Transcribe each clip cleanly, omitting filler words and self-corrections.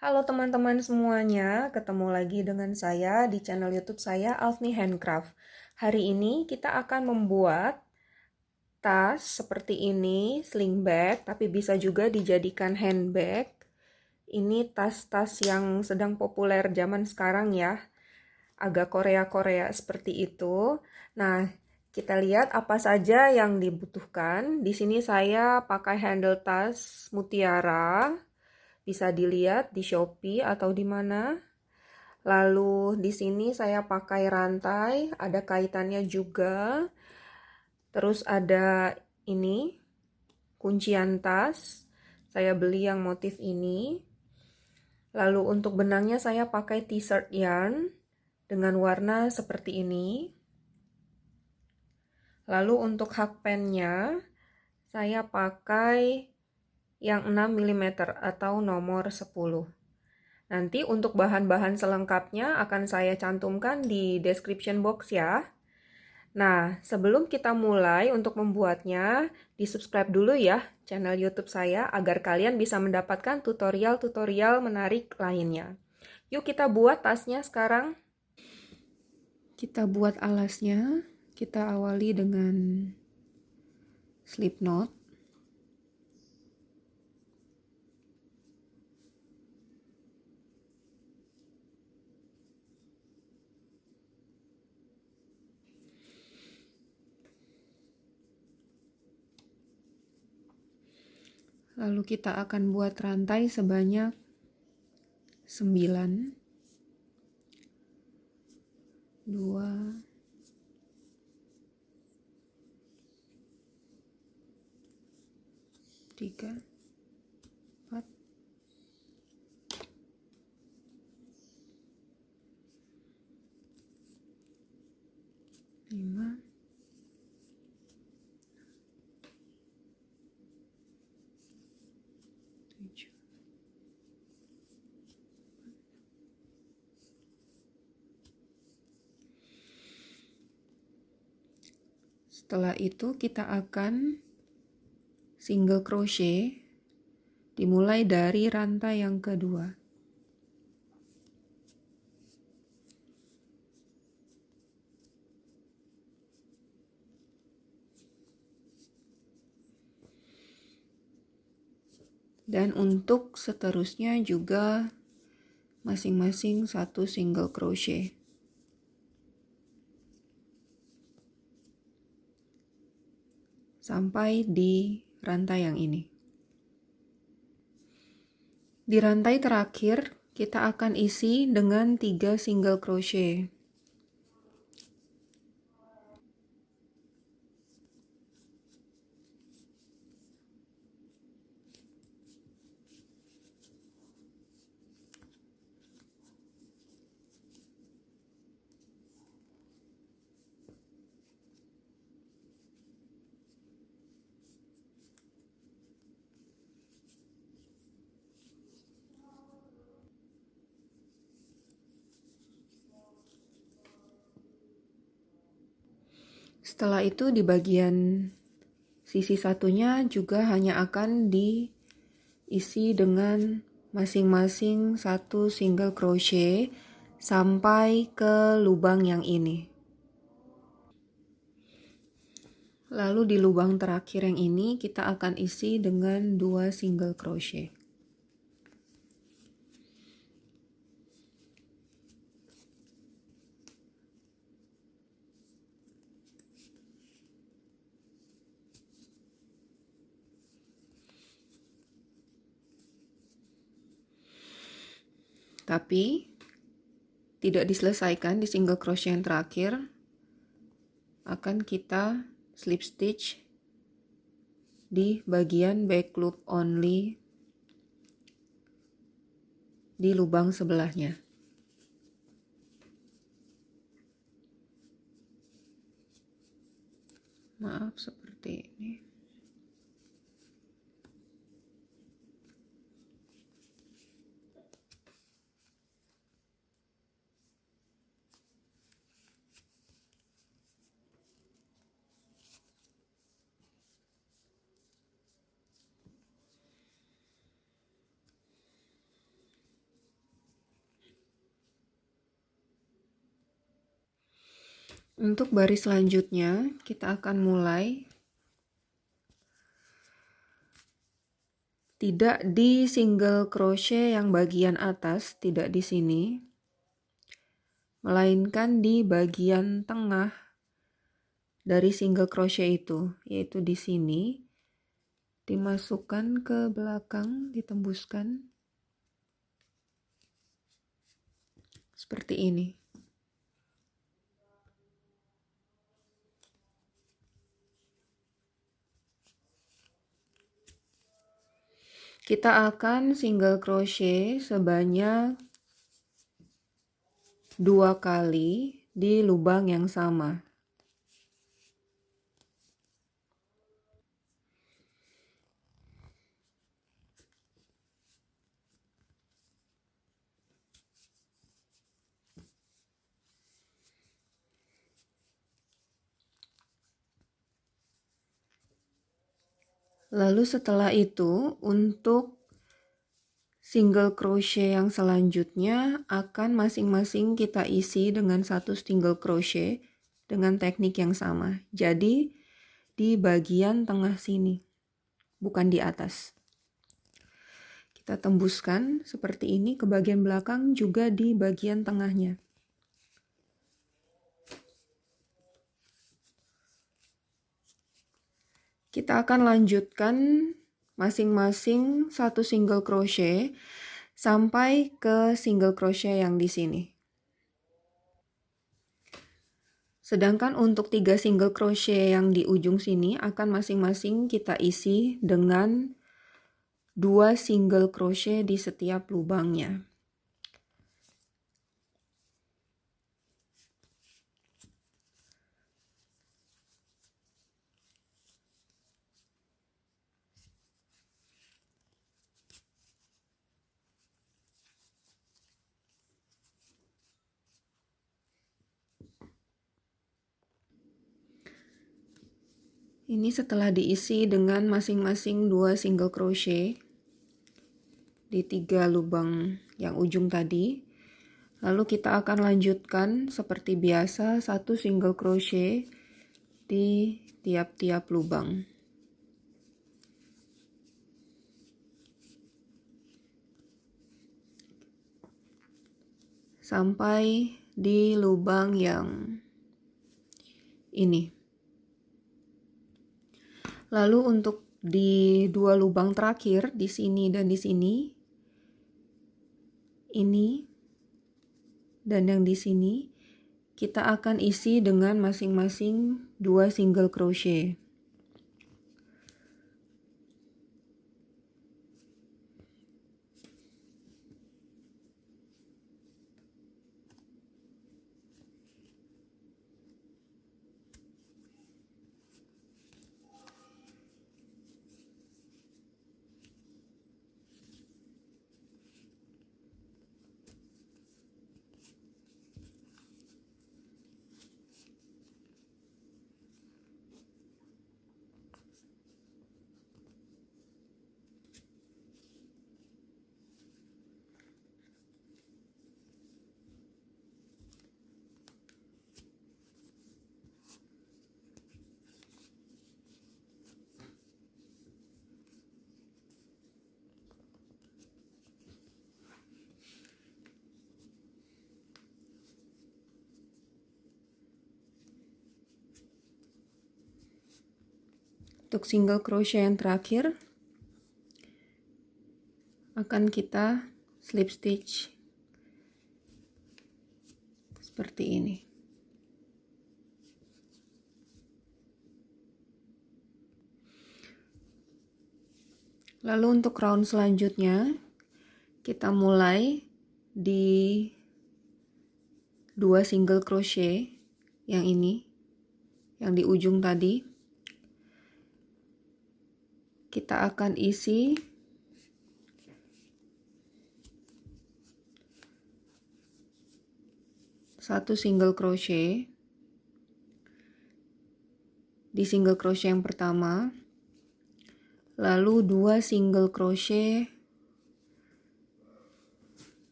Halo teman-teman semuanya, ketemu lagi dengan saya di channel YouTube saya Alfni Handcraft. Hari ini kita akan membuat tas seperti ini, sling bag, tapi bisa juga dijadikan handbag. Ini tas-tas yang sedang populer zaman sekarang ya, agak Korea-Korea seperti itu. Nah, kita lihat apa saja yang dibutuhkan. Di sini saya pakai handle tas mutiara. Bisa dilihat di Shopee atau di mana. Lalu di sini saya pakai rantai, ada kaitannya juga. Terus ada ini, kuncian tas. Saya beli yang motif ini. Lalu untuk benangnya saya pakai t-shirt yarn dengan warna seperti ini. Lalu untuk hakpennya saya pakai yang 6 mm atau nomor 10. Nanti untuk bahan-bahan selengkapnya akan saya cantumkan di description box ya. Nah, sebelum kita mulai untuk membuatnya, di-subscribe dulu ya channel YouTube saya agar kalian bisa mendapatkan tutorial-tutorial menarik lainnya. Yuk kita buat tasnya sekarang. Kita buat alasnya. Kita awali dengan slip knot. Lalu kita akan buat rantai sebanyak 9, 2, 3, 4, 5, 7. Setelah itu kita akan single crochet dimulai dari rantai yang kedua. Dan untuk seterusnya juga masing-masing satu single crochet. Sampai di rantai yang ini. Di rantai terakhir kita akan isi dengan 3 single crochet. Setelah itu di bagian sisi satunya juga hanya akan diisi dengan masing-masing satu single crochet sampai ke lubang yang ini. Lalu di lubang terakhir yang ini kita akan isi dengan 2 single crochet. Tapi tidak diselesaikan di single crochet yang terakhir, akan kita slip stitch di bagian back loop only di lubang sebelahnya. Maaf, seperti ini. Untuk baris selanjutnya, kita akan mulai tidak di single crochet yang bagian atas, tidak di sini, melainkan di bagian tengah dari single crochet itu, yaitu di sini. Dimasukkan ke belakang, ditembuskan seperti ini. Kita akan single crochet sebanyak 2 kali di lubang yang sama. Lalu setelah itu, untuk single crochet yang selanjutnya akan masing-masing kita isi dengan satu single crochet dengan teknik yang sama. Jadi di bagian tengah sini, bukan di atas. Kita tembuskan seperti ini ke bagian belakang, juga di bagian tengahnya. Kita akan lanjutkan masing-masing satu single crochet sampai ke single crochet yang di sini. Sedangkan untuk 3 single crochet yang di ujung sini akan masing-masing kita isi dengan 2 single crochet di setiap lubangnya. Ini setelah diisi dengan masing-masing 2 single crochet di 3 lubang yang ujung tadi. Lalu kita akan lanjutkan seperti biasa satu single crochet di tiap-tiap lubang. Sampai di lubang yang ini. Lalu untuk di 2 lubang terakhir, di sini dan di sini, ini dan yang di sini, kita akan isi dengan masing-masing 2 single crochet. Untuk single crochet yang terakhir akan kita slip stitch seperti ini. Lalu untuk round selanjutnya kita mulai di 2 single crochet yang ini, yang di ujung tadi. Kita akan isi satu single crochet di single crochet yang pertama, lalu 2 single crochet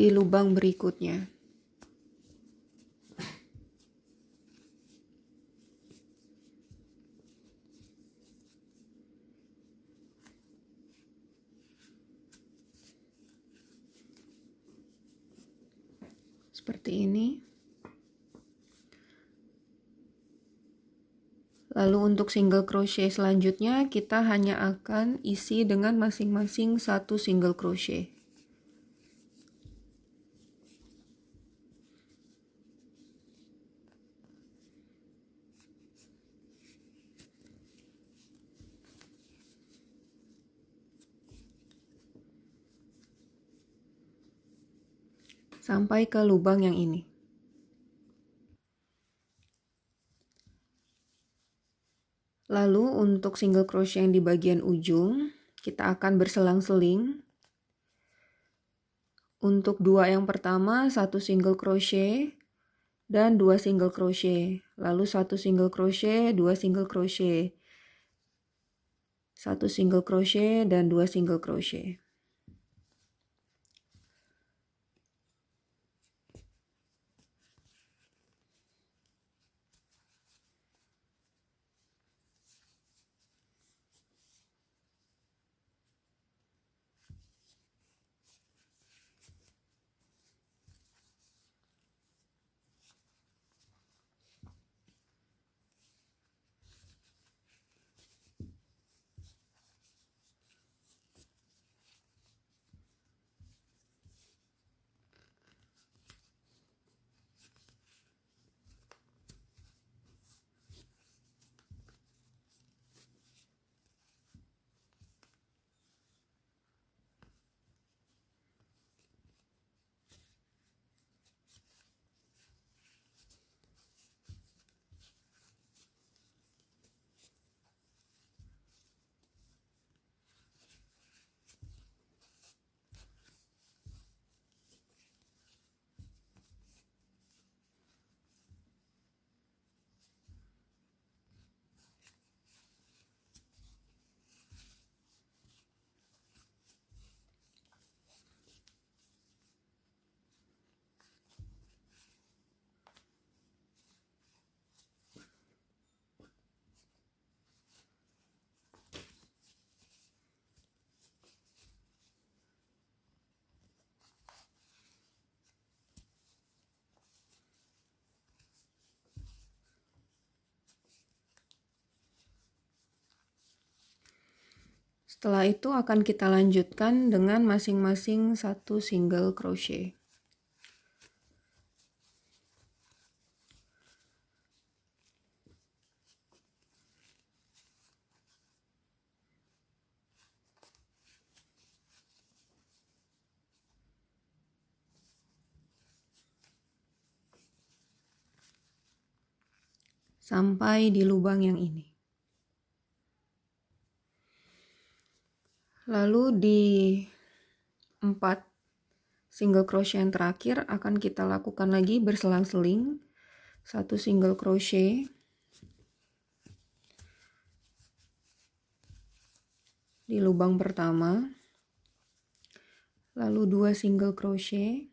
di lubang berikutnya. Seperti ini. Lalu untuk single crochet selanjutnya kita hanya akan isi dengan masing-masing satu single crochet. Sampai ke lubang yang ini. Lalu untuk single crochet yang di bagian ujung, kita akan berselang-seling. Untuk dua yang pertama, satu single crochet dan dua single crochet. Lalu satu single crochet, dua single crochet. Satu single crochet dan dua single crochet. Setelah itu akan kita lanjutkan dengan masing-masing satu single crochet. Sampai di lubang yang ini. Lalu di 4 single crochet yang terakhir akan kita lakukan lagi berselang-seling satu single crochet di lubang pertama, lalu 2 single crochet,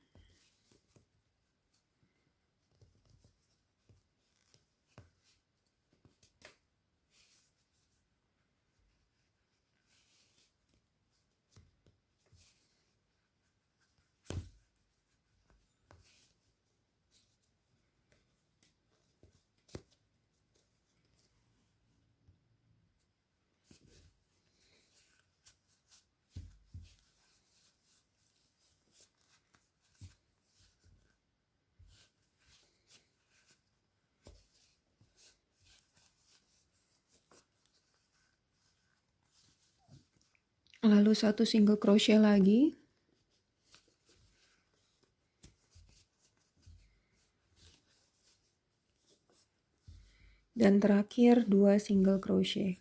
lalu satu single crochet lagi, dan terakhir 2 single crochet.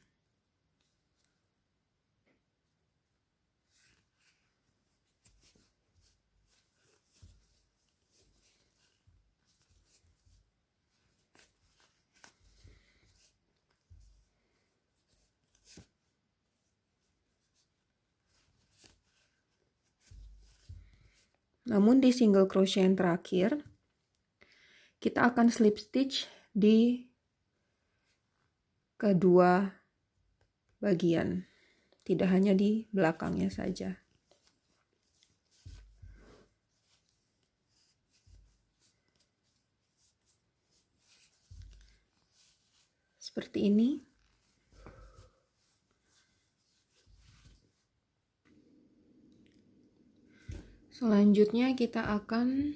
Namun di single crochet yang terakhir, kita akan slip stitch di kedua bagian, tidak hanya di belakangnya saja. Seperti ini. Selanjutnya kita akan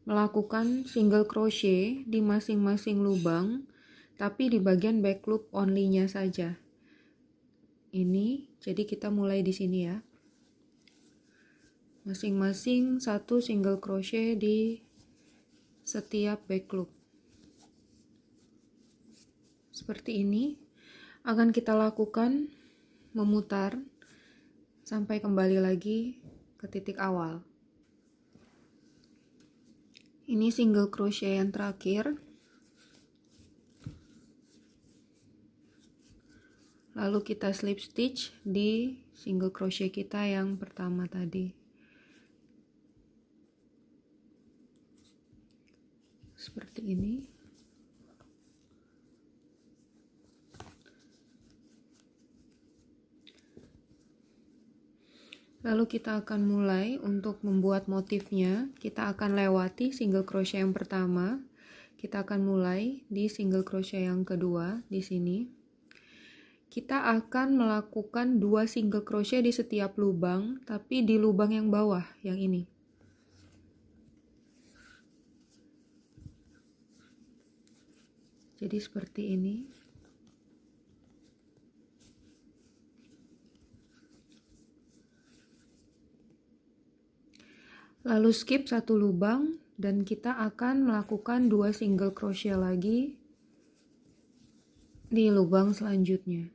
melakukan single crochet di masing-masing lubang, tapi di bagian back loop only-nya saja. Ini, jadi kita mulai di sini ya. Masing-masing satu single crochet di setiap back loop. Seperti ini akan kita lakukan memutar sampai kembali lagi ke titik awal. Ini single crochet yang terakhir. Lalu kita slip stitch di single crochet kita yang pertama tadi. Seperti ini. Lalu kita akan mulai untuk membuat motifnya. Kita akan lewati single crochet yang pertama. Kita akan mulai di single crochet yang kedua di sini. Kita akan melakukan 2 single crochet di setiap lubang, tapi di lubang yang bawah, yang ini. Jadi seperti ini. Lalu skip satu lubang dan kita akan melakukan 2 single crochet lagi di lubang selanjutnya.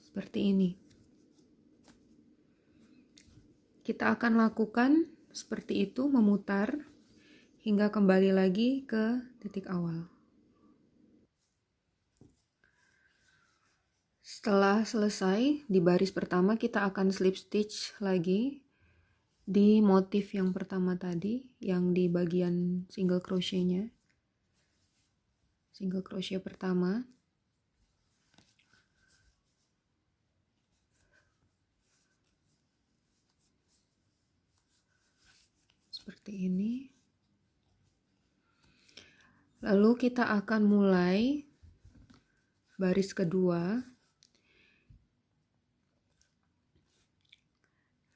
Seperti ini. Kita akan lakukan seperti itu, memutar hingga kembali lagi ke titik awal. Setelah selesai di baris pertama, kita akan slip stitch lagi di motif yang pertama tadi, yang di bagian single crochetnya. Single crochet pertama. Seperti ini. Lalu kita akan mulai baris kedua.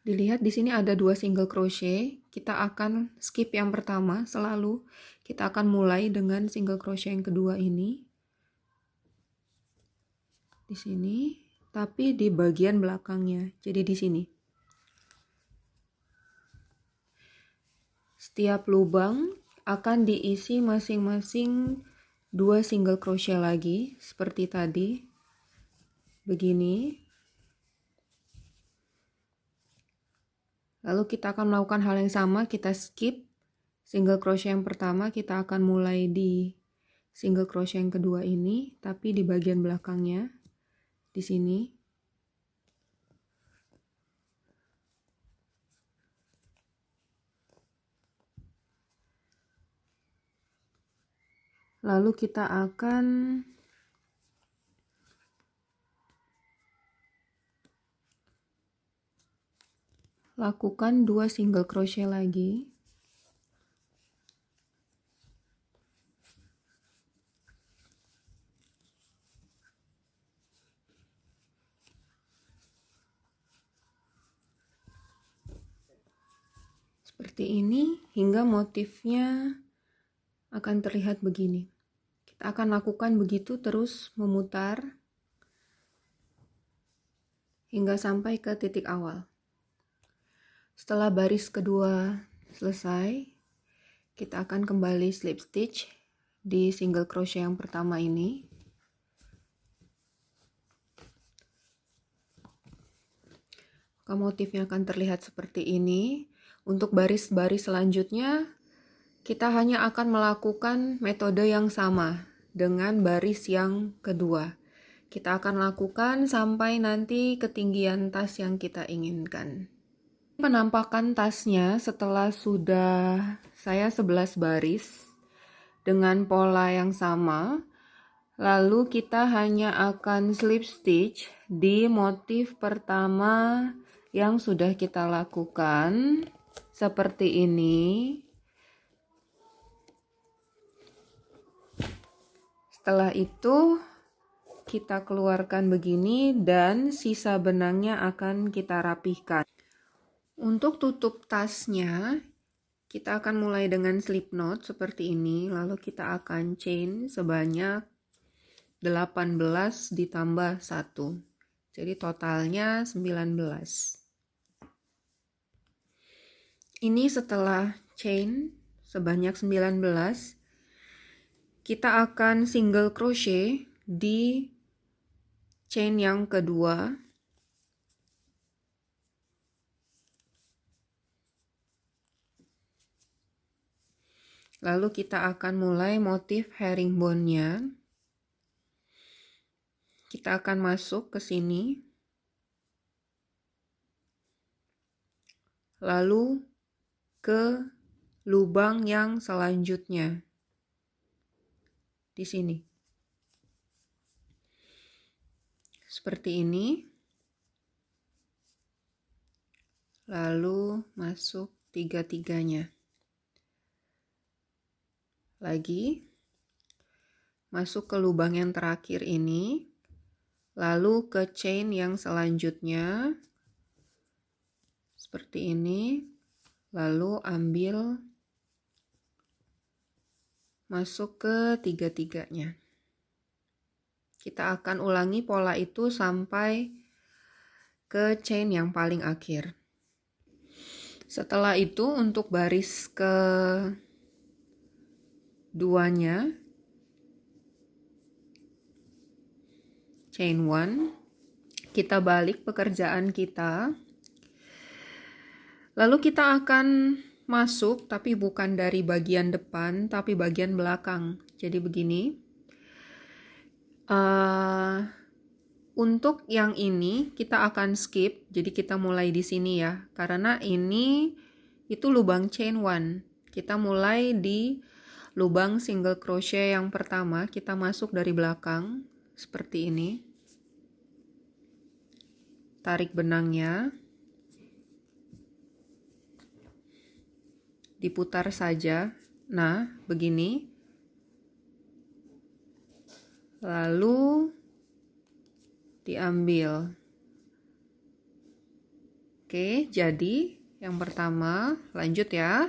Dilihat di sini ada 2 single crochet. Kita akan skip yang pertama selalu. Kita akan mulai dengan single crochet yang kedua ini. Di sini, tapi di bagian belakangnya. Jadi di sini. Setiap lubang akan diisi masing-masing 2 single crochet lagi seperti tadi. Begini. Lalu kita akan melakukan hal yang sama, kita skip single crochet yang pertama, kita akan mulai di single crochet yang kedua ini, tapi di bagian belakangnya, di sini. Lalu kita akan lakukan 2 single crochet lagi. Seperti ini hingga motifnya akan terlihat begini. Kita akan lakukan begitu terus memutar hingga sampai ke titik awal. Setelah baris kedua selesai, kita akan kembali slip stitch di single crochet yang pertama ini. Maka motifnya akan terlihat seperti ini. Untuk baris-baris selanjutnya, kita hanya akan melakukan metode yang sama. dengan baris yang kedua. Kita akan lakukan sampai nanti ketinggian tas yang kita inginkan. Penampakan tasnya setelah sudah saya 11 baris dengan pola yang sama. Lalu kita hanya akan slip stitch di motif pertama yang sudah kita lakukan seperti ini. Setelah itu kita keluarkan begini dan sisa benangnya akan kita rapihkan. Untuk tutup tasnya, kita akan mulai dengan slip knot seperti ini, lalu kita akan chain sebanyak 18 ditambah 1. Jadi totalnya 19. Ini setelah chain sebanyak 19, kita akan single crochet di chain yang kedua. Lalu kita akan mulai motif herringbone-nya. Kita akan masuk ke sini. Lalu ke lubang yang selanjutnya. Di sini. Seperti ini. Lalu masuk tiga-tiganya. Lagi. Masuk ke lubang yang terakhir ini. Lalu ke chain yang selanjutnya. Seperti ini. Lalu ambil masuk ke tiga-tiganya. Kita akan ulangi pola itu sampai ke chain yang paling akhir. Setelah itu untuk baris keduanya, chain 1, kita balik pekerjaan kita. Lalu kita akan masuk, tapi bukan dari bagian depan, tapi bagian belakang. Jadi begini. Untuk yang ini kita akan skip, jadi kita mulai di sini ya. Karena ini itu lubang chain 1. Kita mulai di lubang single crochet yang pertama, kita masuk dari belakang seperti ini. Tarik benangnya. Diputar saja. Nah, begini. Lalu diambil. Oke, jadi yang pertama, lanjut ya.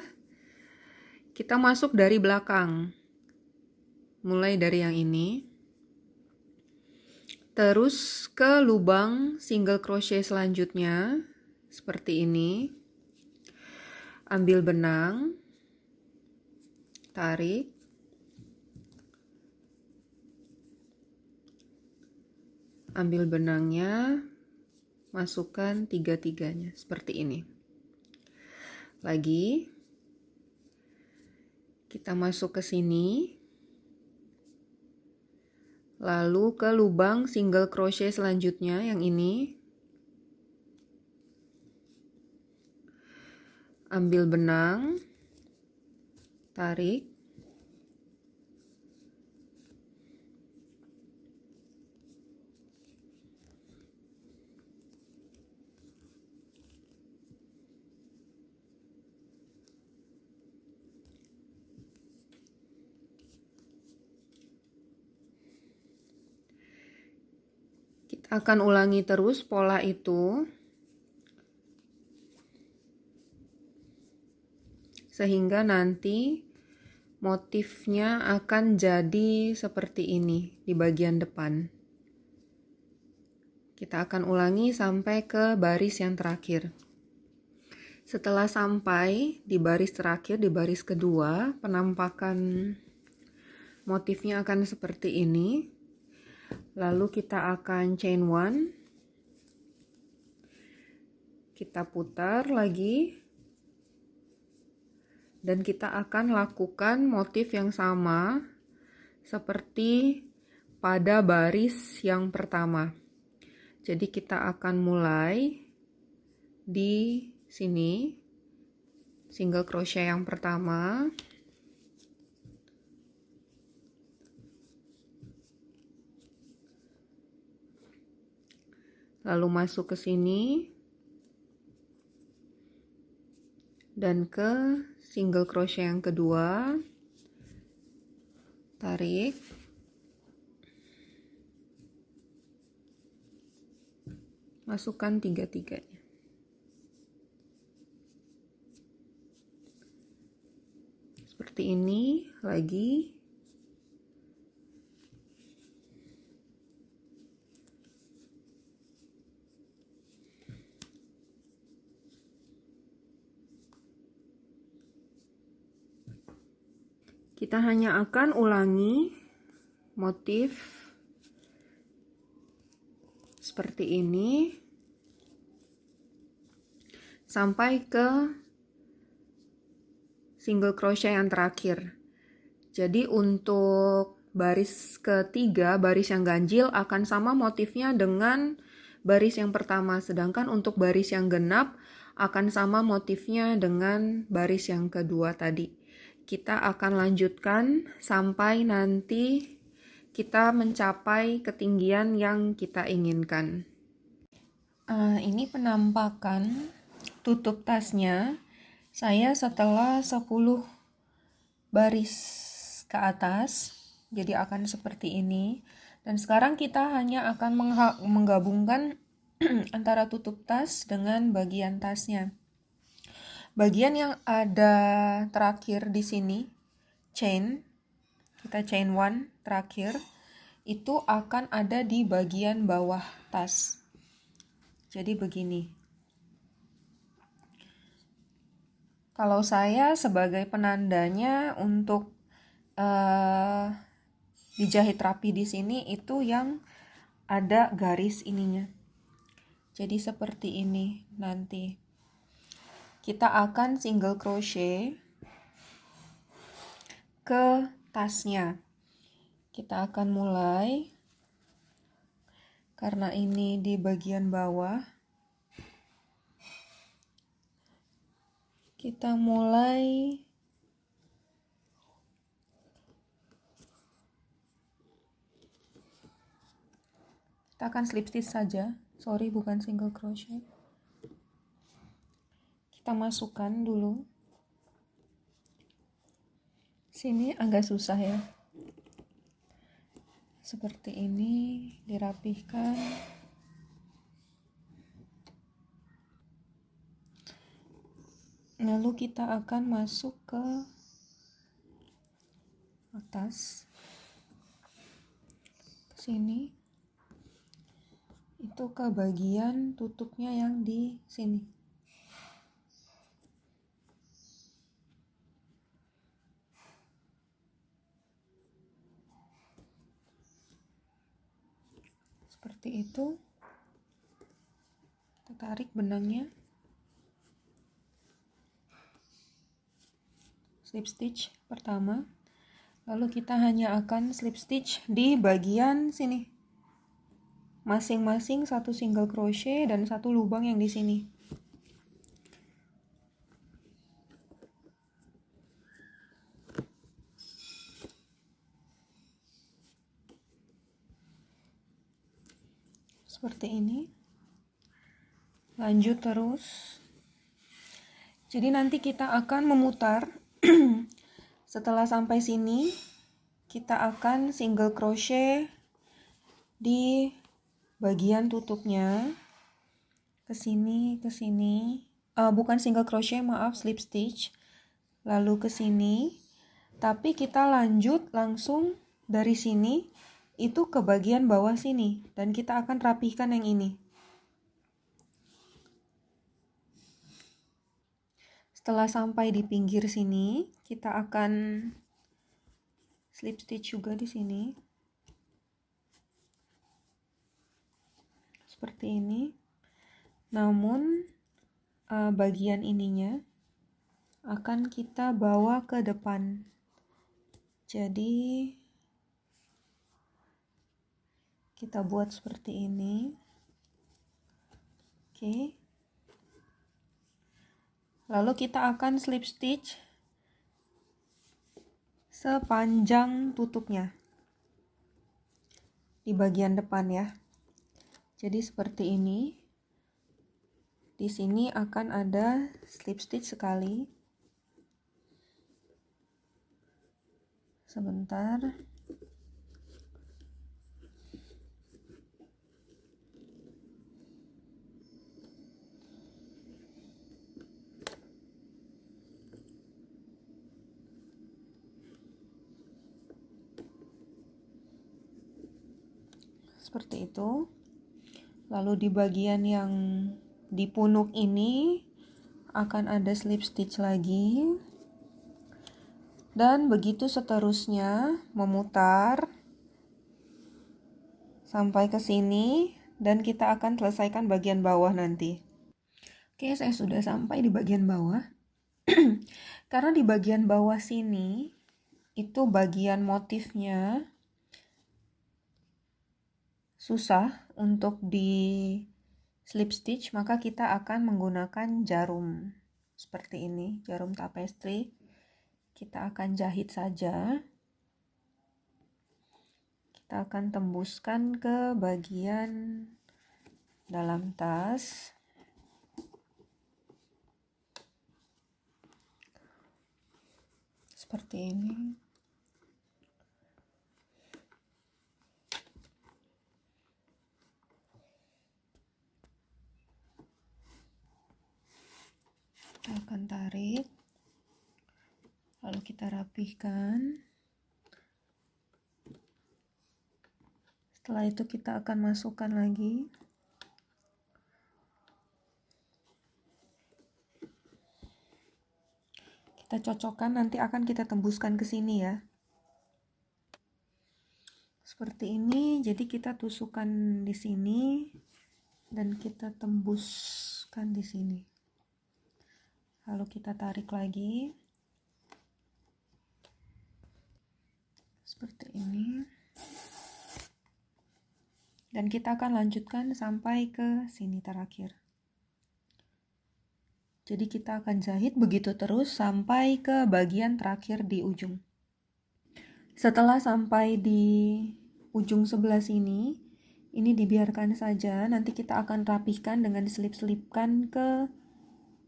Kita masuk dari belakang. Mulai dari yang ini. Terus ke lubang single crochet selanjutnya. Seperti ini. Ambil benang, tarik, ambil benangnya, masukkan tiga-tiganya seperti ini. Lagi, kita masuk ke sini, lalu ke lubang single crochet selanjutnya yang ini. Ambil benang, tarik, kita akan ulangi terus pola itu sehingga nanti motifnya akan jadi seperti ini di bagian depan. Kita akan ulangi sampai ke baris yang terakhir. Setelah sampai di baris terakhir, di baris kedua, penampakan motifnya akan seperti ini. Lalu kita akan chain 1. Kita putar lagi. Dan kita akan lakukan motif yang sama seperti pada baris yang pertama. Jadi kita akan mulai di sini, single crochet yang pertama. Lalu masuk ke sini dan ke single crochet yang kedua. Tarik. Masukkan tiga-tiganya. Seperti ini lagi. Kita hanya akan ulangi motif seperti ini sampai ke single crochet yang terakhir. Jadi untuk baris ketiga, baris yang ganjil akan sama motifnya dengan baris yang pertama, sedangkan untuk baris yang genap akan sama motifnya dengan baris yang kedua tadi. Kita akan lanjutkan sampai nanti kita mencapai ketinggian yang kita inginkan. Ini penampakan tutup tasnya. Saya setelah 10 baris ke atas, jadi akan seperti ini. Dan sekarang kita hanya akan menggabungkan antara tutup tas dengan bagian tasnya. Bagian yang ada terakhir di sini, chain, kita chain 1 terakhir, itu akan ada di bagian bawah tas. Jadi begini. Kalau saya sebagai penandanya untuk dijahit rapi di sini itu yang ada garis ininya. Jadi seperti ini nanti. Kita akan single crochet ke tasnya. Kita akan mulai, karena ini di bagian bawah, kita mulai kita akan slip stitch saja. Sorry, bukan single crochet. Kita masukkan dulu. Sini agak susah ya. Seperti ini, dirapihkan. Lalu kita akan masuk ke atas. Ke sini. Itu ke bagian tutupnya yang di sini. Seperti itu. Kita tarik benangnya. Slip stitch pertama. Lalu kita hanya akan slip stitch di bagian sini. Masing-masing satu single crochet dan satu lubang yang di sini. Seperti ini. Lanjut terus. Jadi nanti kita akan memutar. Setelah sampai sini, kita akan single crochet di bagian tutupnya. Ke sini, ke sini. Bukan single crochet, maaf, slip stitch. Lalu ke sini. Tapi kita lanjut langsung dari sini itu ke bagian bawah sini, dan kita akan rapihkan yang ini. Setelah sampai di pinggir sini, kita akan slip stitch juga di sini. Seperti ini. Namun bagian ininya akan kita bawa ke depan. Jadi Kita buat seperti ini. Oke. Lalu kita akan slip stitch sepanjang tutupnya di bagian depan ya. Jadi seperti ini. Di sini akan ada slip stitch sekali. Sebentar. Seperti itu. Lalu di bagian yang di punuk ini akan ada slip stitch lagi. Dan begitu seterusnya, memutar sampai ke sini dan kita akan selesaikan bagian bawah nanti. Oke, saya sudah sampai di bagian bawah. Karena di bagian bawah sini itu bagian motifnya susah untuk di slip stitch, maka kita akan menggunakan jarum seperti ini, jarum tapestri. Kita akan jahit saja. Kita akan tembuskan ke bagian dalam tas. Seperti ini. Kita akan tarik, lalu kita rapihkan. Setelah itu kita akan masukkan lagi. Kita cocokkan, nanti akan kita tembuskan ke sini ya. Seperti ini, jadi kita tusukkan di sini dan kita tembuskan di sini. Lalu kita tarik lagi. Seperti ini. Dan kita akan lanjutkan sampai ke sini terakhir. Jadi kita akan jahit begitu terus sampai ke bagian terakhir di ujung. Setelah sampai di ujung sebelah sini, ini dibiarkan saja. Nanti kita akan rapihkan dengan diselip-selipkan ke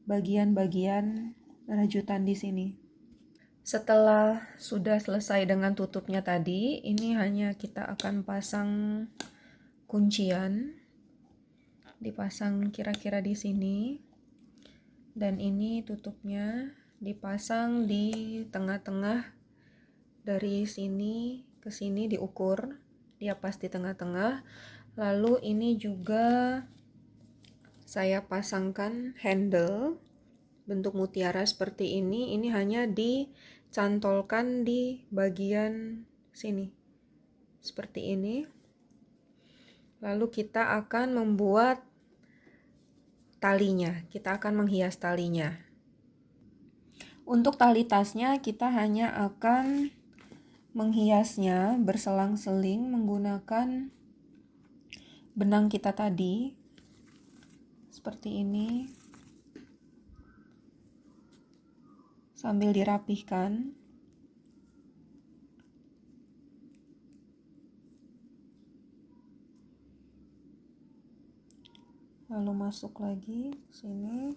bagian-bagian rajutan di sini. Setelah sudah selesai dengan tutupnya tadi, ini hanya kita akan pasang kuncian, dipasang kira-kira di sini, dan ini tutupnya dipasang di tengah-tengah, dari sini ke sini diukur, dia pas di tengah-tengah. Lalu ini juga saya pasangkan handle bentuk mutiara seperti ini hanya dicantolkan di bagian sini seperti ini. Lalu kita akan membuat talinya, kita akan menghias talinya. Untuk tali tasnya kita hanya akan menghiasnya berselang-seling menggunakan benang kita tadi seperti ini. Sambil dirapihkan. Lalu masuk lagi sini.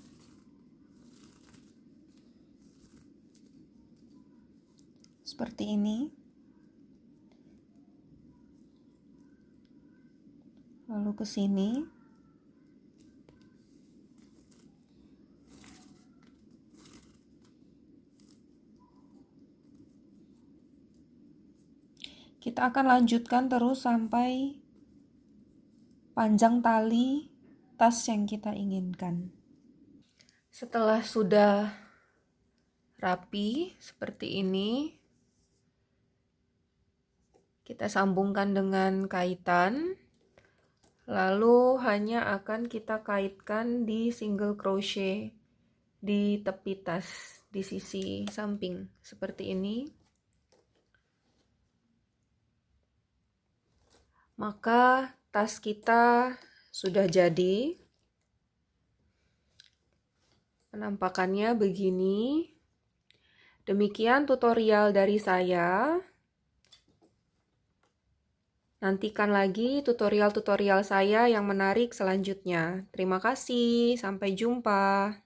Seperti ini. Lalu ke sini. Kita akan lanjutkan terus sampai panjang tali tas yang kita inginkan. Setelah sudah rapi seperti ini, kita sambungkan dengan kaitan. Lalu hanya akan kita kaitkan di single crochet di tepi tas di sisi samping seperti ini. Maka tas kita sudah jadi. Penampakannya begini. Demikian tutorial dari saya. Nantikan lagi tutorial-tutorial saya yang menarik selanjutnya. Terima kasih, sampai jumpa.